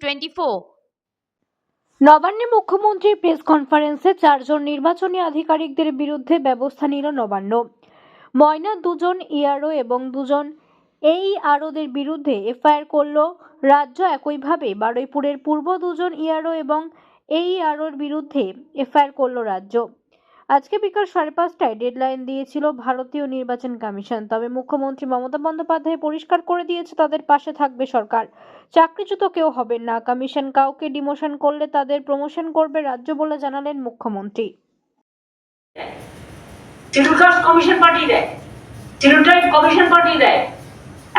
24। নবান্নে মুখ্যমন্ত্রীর প্রেস কনফারেন্সে 4 জন নির্বাচনী আধিকারিকদের বিরুদ্ধে ব্যবস্থা নিল নবান্ন। ময়না 2 জন ইআরও এবং 2 জন এইআরওদের বিরুদ্ধে এফআইআর করল রাজ্য। একইভাবে বারুইপুরের পূর্ব 2 জন ইআরও এবং এইআরওর বিরুদ্ধে এফআইআর করল রাজ্য। আজকে বিকাল 5:30টায় ডেডলাইন দিয়েছিল ভারতীয় নির্বাচন কমিশন। তবে মুখ্যমন্ত্রী মমতা বন্দ্যোপাধ্যায় পরিষ্কার করে দিয়েছে তাদের পাশে থাকবে সরকার। চাকরিচ্যুত কেউ হবেন না। কমিশন কাউকে ডিমোশন করলে তাদের প্রমোশন করবে রাজ্য বলে জানালেন মুখ্যমন্ত্রী। কমিশন পাঠিয়ে দেয়, কমিশন পাঠিয়ে দেয়।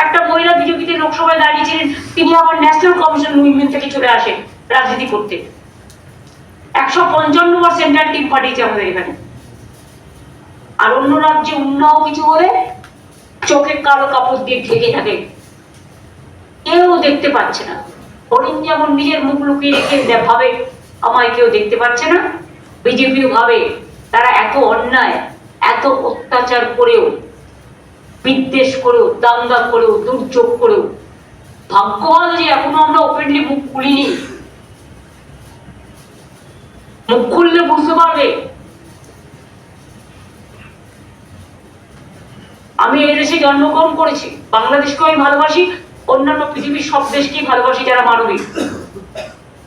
একটা মহিলা বিজেপিতে লোকসভায় দাঁড়িয়েছিলেন, তিনি আবার ন্যাশনাল কমিশন মুভমেন্ট থেকে চলে আসেন রাজনীতি করতে। 155 বার সেন্ট্রাল টিম পাঠিয়েছে আমাদের এখানে। আর অন্য রাজ্যে উন্নাও কিছু হলে চোখে কালো কাপড় দিয়ে ঢেকে থাকে, কেউ দেখতে পাচ্ছে না। হরিণ যেমন নিজের মুখ লুকিয়ে রেখে ভাবে আমায় কেউ দেখতে পাচ্ছে না, বিজেপিও ভাবে তারা এত অন্যায়, এত অত্যাচার করেও, বিদ্বেষ করেও, দাঙ্গা করেও, দুর্যোগ করেও, ভাগ্য ভালো যে এখনো আমরা ওপেনলি মুখ খুলিনি। মুখ খুললে বুঝতে পারবে। আমি এই দেশে জন্মগ্রহণ করেছি, বাংলাদেশকে আমি ভালোবাসি, অন্যান্য পৃথিবীর সব দেশকেই ভালোবাসি যারা মানবিক।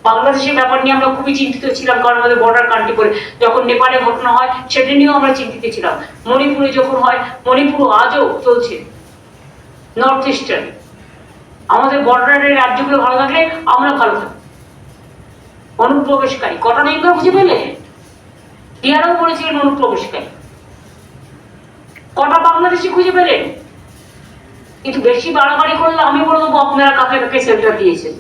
বাংলাদেশের ব্যাপার নিয়ে আমরা খুবই চিন্তিত ছিলাম, কারণ আমাদের বর্ডার কান্ট্রি করে। যখন নেপালে ঘটনা হয় সেটা নিয়েও আমরা চিন্তিত ছিলাম। মণিপুরে যখন হয়, মণিপুর আজও চলছে। নর্থ ইস্টার্ন আমাদের বর্ডারের রাজ্যগুলো ভালো থাকলে আমরা ভালো থাকি। অনুপ্রবেশকারী কটা নেই বুঝে পেলে? ইয়ারাও বলেছিলেন অনুপ্রবেশকারী। কটা বাংলাদেশি খুঁজে পেলেন? কিন্তু বেশি বাড়াবাড়ি করলে আমি বলে দেবো আপনারা কাকে কাকে সেন্টার দিয়েছেন।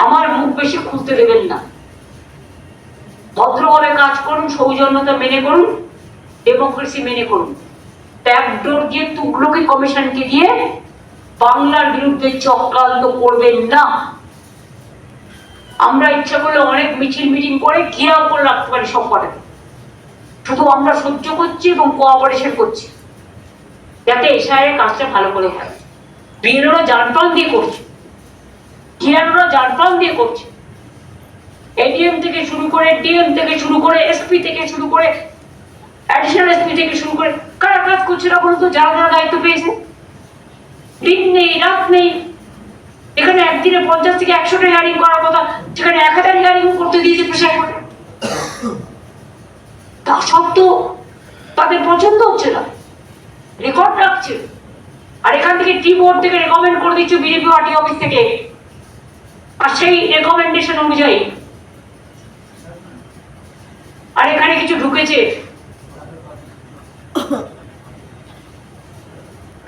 আমার মুখ বেশি খুলতে দেবেন না। ভদ্রভাবে কাজ করুন, সৌজন্যতা মেনে করুন, ডেমোক্রেসি মেনে করুন। ব্যাকডোর দিয়ে তুগলকি কমিশনকে দিয়ে বাংলার বিরুদ্ধে চক্রান্ত করবেন না। আমরা ইচ্ছা করলে অনেক মিছিল মিটিং করে ঘেরাও করে রাখতে পারি সব কটাকে। শুধু আমরা সহ্য করছি এবং কোঅপারেশন করছি যাতে এসআইয়ের কাজটা ভালো করে হয়। বিএলওরা জানপ্রাণ দিয়ে করছে, জিআরওরা জানপ্রাণ দিয়ে করছে। এডিএম থেকে শুরু করে, ডিএম থেকে শুরু করে, এসপি থেকে শুরু করে, অ্যাডিশনাল এসপি থেকে শুরু করে কারা কাজ করছে না বলতো? যারা যারা দায়িত্ব পেয়েছে। দিন নেই, রাত নেই। এখানে একদিনে 50 থেকে 100টা হিয়ারিং করার কথা, যেখানে 1000 হিয়ারিং করতে দিয়েছে প্রেসার কোর্টে। তা সত্ত্বেও তাদের পছন্দ হচ্ছে না, রেকর্ড রাখছে। আর এখান থেকে টি বোর্ড থেকে রেকমেন্ড করে দিচ্ছে বিজেপি পার্টি অফিস থেকে, আর সেই রেকমেন্ডেশন অনুযায়ী আর এখানে কিছু ঢুকেছে।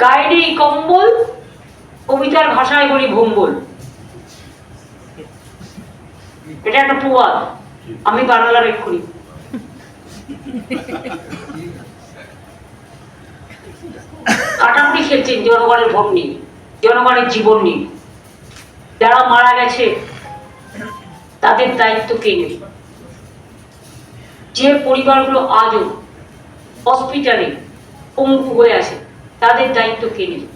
গায়ে কম্বল, কবিতার ভাষায় বলি ভম্বল। এটা একটা প্রবাদ, আমি বাংলার এক্ষুনি। কাটাকুটি খেলছেন জনগণের ভোট নিয়ে, জনগণের জীবন নিয়ে। যারা মারা গেছে তাদের দায়িত্ব কে নেবে? যে পরিবারগুলো আজও হসপিটালে পঙ্গু হয়ে আছে তাদের দায়িত্ব কে নেবে?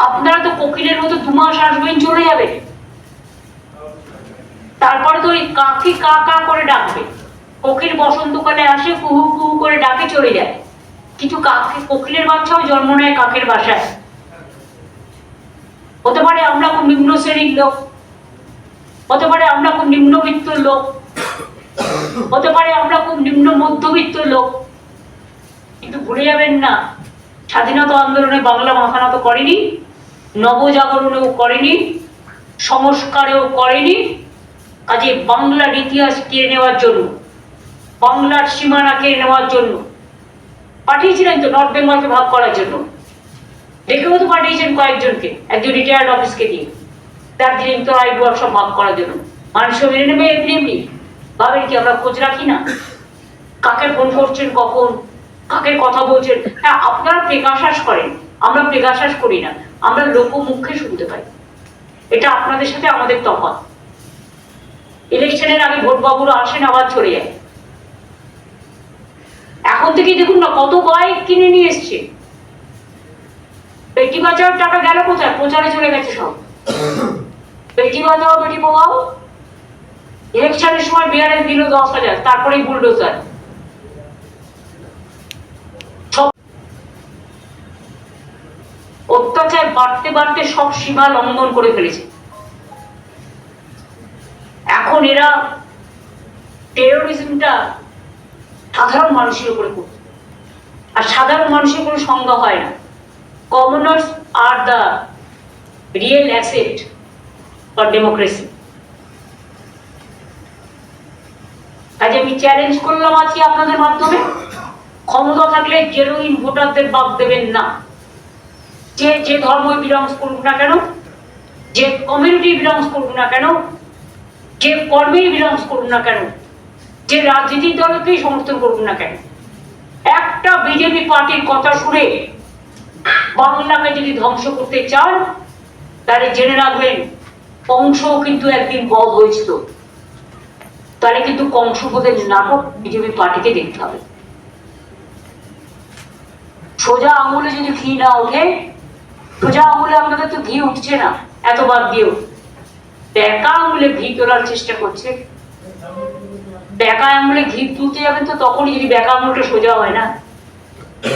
আপনারা তো কোকিলের মতো 2 মাস আসবেন, চলে যাবে, তারপরে তো ওই কাকে কা কা করে ডাকবে। কোকিল বসন্তকালে আসে, কুহু কুহু করে ডাকে চলে যায়, কিন্তু কাকে, কোকিলের বাচ্চাও জন্ম নেয় কাকের বাসায়। হতে পারে আমরা খুব নিম্ন শ্রেণীর লোক, হতে পারে আমরা খুব নিম্নবিত্ত লোক, হতে পারে আমরা খুব নিম্ন মধ্যবিত্ত লোক, কিন্তু ভুলে যাবেন না স্বাধীনতা আন্দোলনে বাংলা মাথা নত করেনি, নবজাগরণেও করেনি, সংস্কারেও করেনি। কাজে বাংলার ইতিহাস কেড়ে নেওয়ার জন্য, বাংলার সীমানা কেড়ে নেওয়ার জন্য পাঠিয়েছিলেন তো নর্থ বেঙ্গলকে ভাগ করার জন্য। ডেকেও তো পাঠিয়েছেন কয়েকজনকে, একজন রিটায়ার্ড অফিসকে দিয়ে দার্জিলিং তো রায়ডুয়ার সব ভাগ করার জন্য। মানুষ মেনে নেবে এমনি এমনি? ভাবেন কি আমরা খোঁজ রাখি না? কাকে ফোন করছেন, কখন, কাকে কথা বলছেন? হ্যাঁ, আপনারা প্রেগাসাস করেন, আমরা প্রেগাসাস করি না, আমরা লোকমুখে শুনতে পাই। এটা আপনাদের সাথে আমাদের তফাৎ। ইলেকশনের আগে ভোট বাবুরা আসেন, আবার চলে যায়। এখন থেকে দেখুন না কত বাইক কিনে নিয়ে এসছে, বেটি বাঁচাও টাকা গেল কোথায়? প্রচারে চলে গেছে সব। বেটি বাঁচাও বেটি পড়াও ইলেকশনের সময় বিহারে দিল 10,000, তারপরেই বুলডোজার। অত্যাচার বাড়তে বাড়তে সব সীমা লঙ্ঘন করে ফেলেছে। এখন এরা টেরোরিজমটা সাধারণ মানুষের উপরে করছে, আর সাধারণ মানুষের কোনো সংজ্ঞা হয় না। Commoners are the real asset for democracy. আজ আমি চ্যালেঞ্জ করলাম আজকে আপনাদের মাধ্যমে, ক্ষমতা থাকলে জেনুইন ভোটারদের বাদ দেবেন না। যে ধর্ম বিলংস করুক না কেন, যে কমিউনিটি বিলংস করুক না কেন, যে কর্মী বিলংস করুক না কেন, যে রাজনীতি দলকেই সমর্থন করুক না কেন, একটা বিজেপি পার্টির কথা শুনে বাংলাকে যদি ধ্বংস করতে চান, তাহলে জেনে রাখবেন কংসও কিন্তু একদিন বধ হয়েছিল। তাহলে কিন্তু কংসবধের নাটক বিজেপি পার্টিকে দেখতে হবে। সোজা আঙুলে যদি ঘি না ওঠে, সোজা আঙুলে আপনাদের তো ঘি উঠছে না, এত বাদ দিয়েও বেকা আঙুলে ঘি তোলার চেষ্টা করছে। বেকা আঙুলে ঘি তুলতে যাবেন তো তখনই যদি বেকা আঙুলটা সোজা হয় না,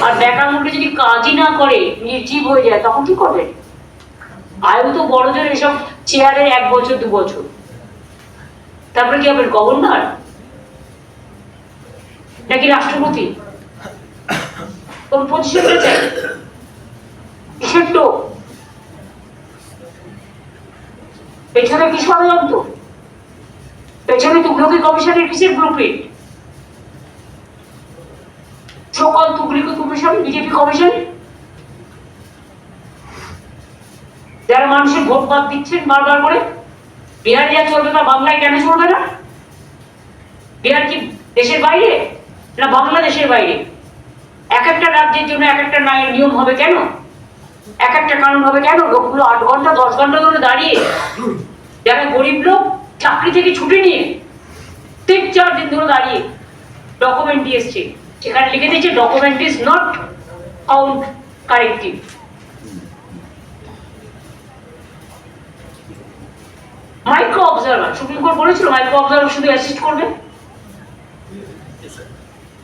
আর বেকা আঙুলটা যদি কাজই না করে নির্জীব হয়ে যায়, তখন কি করবেন? আয়ু তো বড় জোর এসব চেয়ারে 1 বছর 2 বছর, তারপরে কি হবেন? গভর্নর নাকি রাষ্ট্রপতি? কোন পজিশনটা চাই? কিসের তো পেছনে কি ষড়যন্ত্র? পেছনে তুগলকি কমিশনের কিসের ব্লুপ্রিন্ট? সকল তুগলকি কমিশন, বিজেপি কমিশন, যারা মানুষের ভোট বাদ দিচ্ছেন বারবার করে। বিহারে যা চলবে না বাংলায় কেন চলবে না? বিহার কি দেশের বাইরে না বাংলাদেশের বাইরে? এক একটা রাজ্যের জন্য এক একটা নিয়ম হবে কেন? এক একটা কারণ হবে কেন? লোকগুলো 8 ঘন্টা 10 ঘন্টা ধরে দাঁড়িয়ে, যারা গরিব লোক চাকরি থেকে ছুটি নিয়ে 3-4 দিন ধরে দাঁড়িয়ে ডকুমেন্ট দিয়ে এসছে, সেখানে লিখে দিয়েছে document is not found corrective. Micro observer, supreme court বলেছিল মাইক্রো অবজারভার শুধু অ্যাসিস্ট করবে।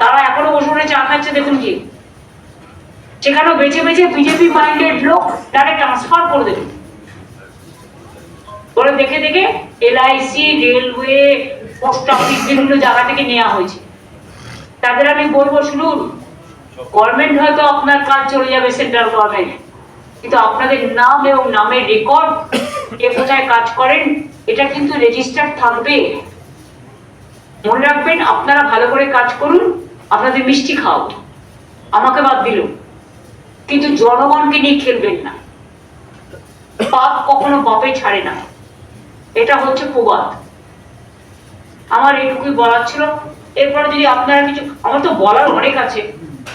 তারা এখনো বসে বসে চা খাচ্ছে, দেখুন কি সেখানেও বেছে বেছে বিজেপি মাইন্ডেড লোক ডাইরেক্ট ট্রান্সফার করে দেবে বলে দেখে দেখে LIC, রেলওয়ে, পোস্ট অফিস বিভিন্ন জায়গা থেকে নেওয়া হয়েছে। তাদের আমি বলবো, শুনুন, গভর্নমেন্ট হয়তো আপনার কাজ চলে যাবে, সেন্ট্রাল গভর্নমেন্ট, কিন্তু আপনাদের নাম এবং নামের রেকর্ড, কে কোথায় কাজ করেন, এটা কিন্তু রেজিস্টার থাকবে। মনে রাখবেন, আপনারা ভালো করে কাজ করুন, আপনাদের মিষ্টি খাও, আমাকে বাদ দিল, কিন্তু জনগণকে নিয়ে খেলবেন না। পাপ কখনো বাপে ছাড়ে না, এটা হচ্ছে প্রবাদ। আমার এইটুকুই বলার ছিল। এরপরে যদি আপনারা কিছু, আমার তো বলার অনেক আছে,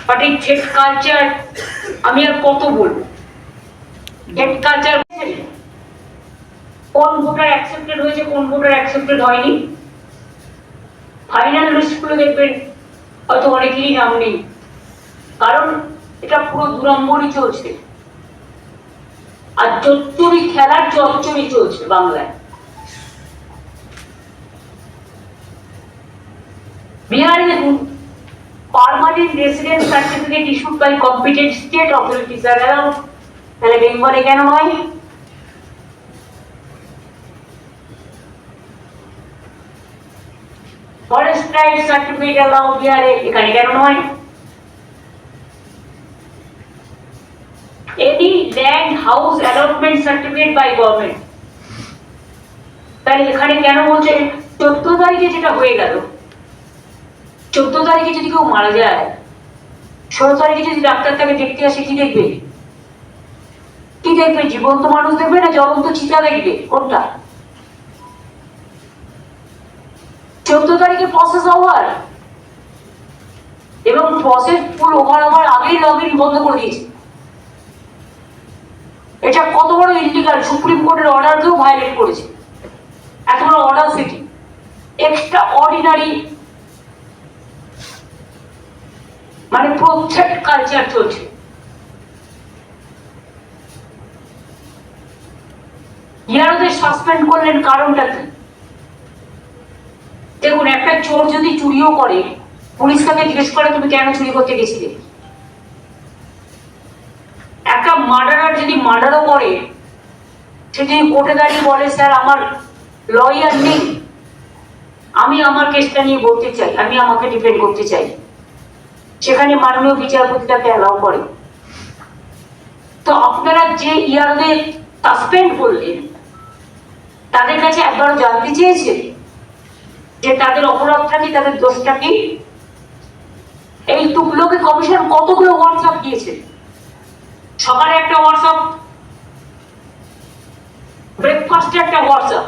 বাট এই থ্রেড কালচার আমি আর কত বলবো। থ্রেড কালচার কোন ভোটার অ্যাকসেপ্টেড হয়েছে, কোন ভোটার অ্যাকসেপ্টেড হয়নি, ফাইনাল লিস্টগুলো দেখবেন হয়তো অনেকেরই নাম নেই, কারণ এটা পুরো দুরম্বরই চলছে। আর চচ্চড়ি খেলার চচ্চড়ি চলছে বাংলায়। বিহারে দেখুন, permanent residence certificate issued by competent state authorities are allowed. তাহলে বেঙ্গলে কেন নয়? ফরেস্ট রাইট সার্টিফিকেট অ্যালাউড বিহারে, এখানে কেন নয়? Any land house allotment certificate by government, তাহলে এখানে কেন বলছে? 14 তারিখে যেটা হয়ে গেল, 14 তারিখে যদি কেউ মারা যায়, 16 তারিখে যদি ডাক্তার তাকে দেখতে আসে, কি দেখবে? কি দেখবে? জীবন্ত মানুষ দেখবে না জ্বলন্ত চিতা দেখবে? কোনটা? 14 তারিখে প্রসেস ওভার, এবং প্রসেস ফুল ওভার হওয়ার আগেই লগইন বন্ধ করে দিয়েছে। এটা কত বড় ইলিগাল! সুপ্রিম কোর্টের অর্ডারকেও ভায়োলেট করেছে। এত বড় অর্ডার সিটি, এক্সট্রা অর্ডিনারি, মানে প্রত্যেক কালচার চলছে। সাসপেন্ড করলেন, কারণটা কি? দেখুন, একটা চোর যদি চুরিও করে, পুলিশ তাকে জিজ্ঞেস করে তুমি কেন চুরি করতে গেছিলে। একটা মার্ডারার যদি মার্ডারও করে, সে যদি কোর্টে দাঁড়িয়ে বলে স্যার আমার লয়ার নেই, আমি আমার কেসটা নিয়ে বলতে চাই, আমি আমাকে ডিফেন্ড করতে চাই, সেখানে মাননীয় বিচারপতি তাকে অ্যালাউ করে। তো আপনারা যে ইয়ারদের সাসপেন্ড করলেন, তাদের কাছে একবারও জানতে চেয়েছেন যে তাদের অপরাধটা কি, তাদের দোষটা কি? এই তুগলকি কমিশন কতগুলো হোয়াটসঅ্যাপ দিয়েছে। সকালে একটা হোয়াটসঅ্যাপ, ব্রেকফাস্টে একটা হোয়াটসঅ্যাপ,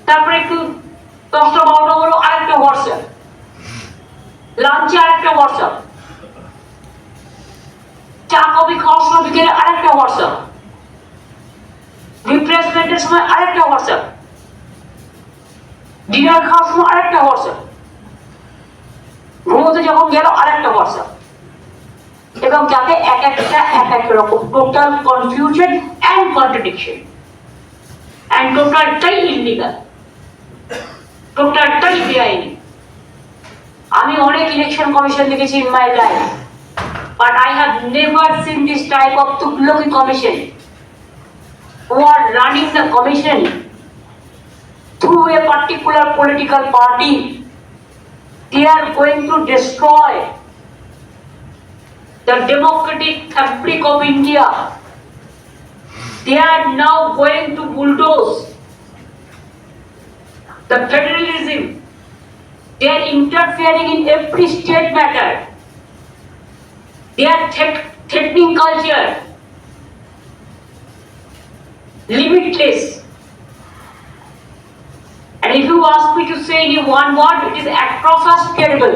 তারপরে একটু 10টা-12টা হলো আরেকটা হোয়াটসঅ্যাপ, লাঞ্চে আরেকটা হোয়াটসঅ্যাপ, চা কফি খাওয়ার সময় বিকেলে আরেকটা হোয়াটসঅ্যাপ, রিপ্লেসমেন্টের সময় আরেকটা হোয়াটসঅ্যাপ, ডিনার খাওয়ার সময় আরেকটা হোয়াটসঅ্যাপ, ঘুমোতে যখন গেল আরেকটা হোয়াটসঅ্যাপ, এবং যাতে এক এক রকম total confusion and contradiction, and টোটালটাই ইলিগাল, টোটালটাই বেআইনি। আমি অনেক ইলেকশন কমিশন দেখেছি in my life, but I have never seen this type of Tughlaqi commission who are running the commission through a particular political party. They are going to destroy the democratic fabric of India. They are now going to bulldoze the federalism. They are interfering in every state matter. They are threatening culture. Limitless. And if you ask me to say in one word, it is atrocious, terrible.